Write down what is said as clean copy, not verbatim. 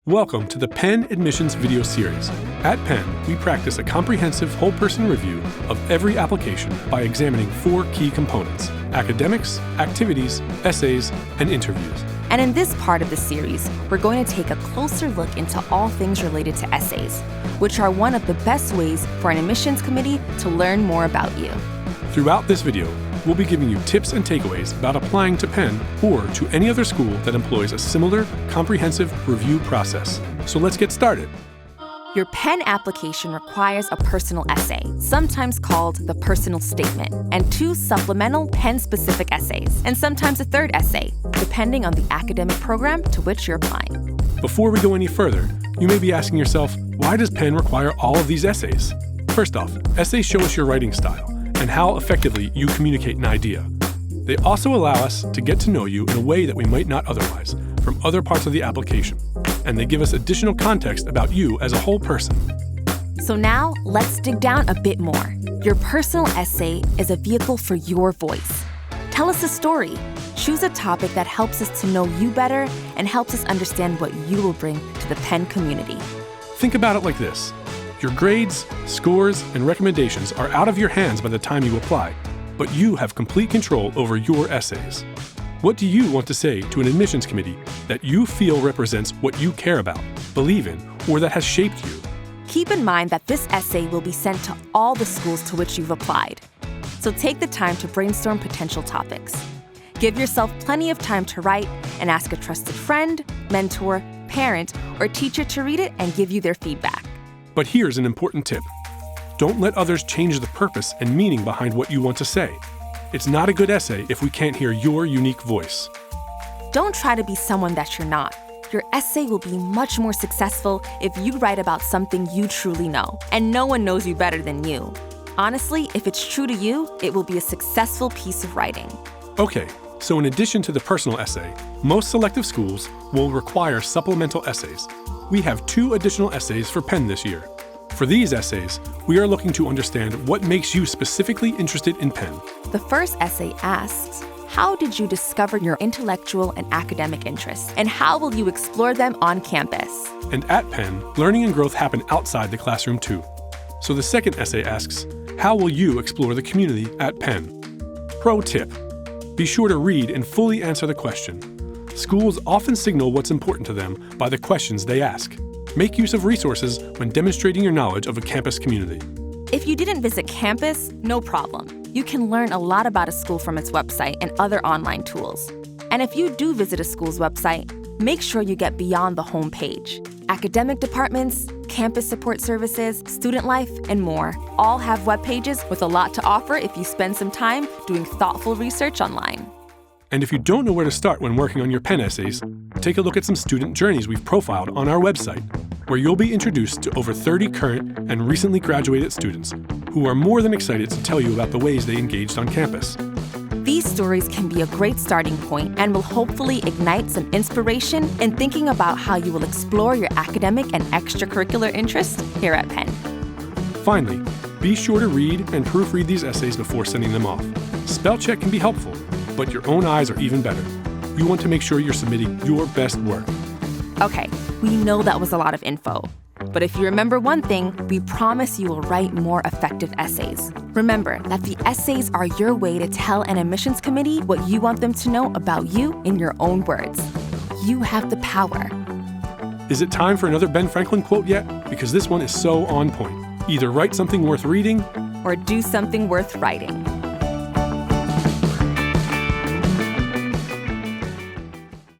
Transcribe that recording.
Welcome to the Penn Admissions video series. At Penn, we practice a comprehensive whole-person review of every application by examining 4 key components: academics, activities, essays, and interviews. And in this part of the series, we're going to take a closer look into all things related to essays, which are one of the best ways for an admissions committee to learn more about you. Throughout this video, we'll be giving you tips and takeaways about applying to Penn or to any other school that employs a similar, comprehensive review process. So let's get started. Your Penn application requires a personal essay, sometimes called the personal statement, and 2 supplemental Penn-specific essays, and sometimes a 3rd essay, depending on the academic program to which you're applying. Before we go any further, you may be asking yourself, why does Penn require all of these essays? First off, essays show us your writing style and how effectively you communicate an idea. They also allow us to get to know you in a way that we might not otherwise from other parts of the application, and they give us additional context about you as a whole person. So now, let's dig down a bit more. Your personal essay is a vehicle for your voice. Tell us a story. Choose a topic that helps us to know you better and helps us understand what you will bring to the Penn community. Think about it like this. Your grades, scores, and recommendations are out of your hands by the time you apply, but you have complete control over your essays. What do you want to say to an admissions committee that you feel represents what you care about, believe in, or that has shaped you? Keep in mind that this essay will be sent to all the schools to which you've applied. So take the time to brainstorm potential topics. Give yourself plenty of time to write and ask a trusted friend, mentor, parent, or teacher to read it and give you their feedback. But here's an important tip. Don't let others change the purpose and meaning behind what you want to say. It's not a good essay if we can't hear your unique voice. Don't try to be someone that you're not. Your essay will be much more successful if you write about something you truly know, and no one knows you better than you. Honestly, if it's true to you, it will be a successful piece of writing. Okay, so in addition to the personal essay, most selective schools will require supplemental essays. We have 2 additional essays for Penn this year. For these essays, we are looking to understand what makes you specifically interested in Penn. The first essay asks, how did you discover your intellectual and academic interests, and how will you explore them on campus? And at Penn, learning and growth happen outside the classroom too. So the second essay asks, how will you explore the community at Penn? Pro tip: be sure to read and fully answer the question. Schools often signal what's important to them by the questions they ask. Make use of resources when demonstrating your knowledge of a campus community. If you didn't visit campus, no problem. You can learn a lot about a school from its website and other online tools. And if you do visit a school's website, make sure you get beyond the home page. Academic departments, campus support services, student life, and more all have web pages with a lot to offer if you spend some time doing thoughtful research online. And if you don't know where to start when working on your Penn essays, take a look at some student journeys we've profiled on our website, where you'll be introduced to over 30 current and recently graduated students who are more than excited to tell you about the ways they engaged on campus. These stories can be a great starting point and will hopefully ignite some inspiration in thinking about how you will explore your academic and extracurricular interests here at Penn. Finally, be sure to read and proofread these essays before sending them off. Spell check can be helpful, but your own eyes are even better. You want to make sure you're submitting your best work. Okay, we know that was a lot of info. But if you remember one thing, we promise you will write more effective essays. Remember that the essays are your way to tell an admissions committee what you want them to know about you in your own words. You have the power. Is it time for another Ben Franklin quote yet? Because this one is so on point. Either write something worth reading, or do something worth writing.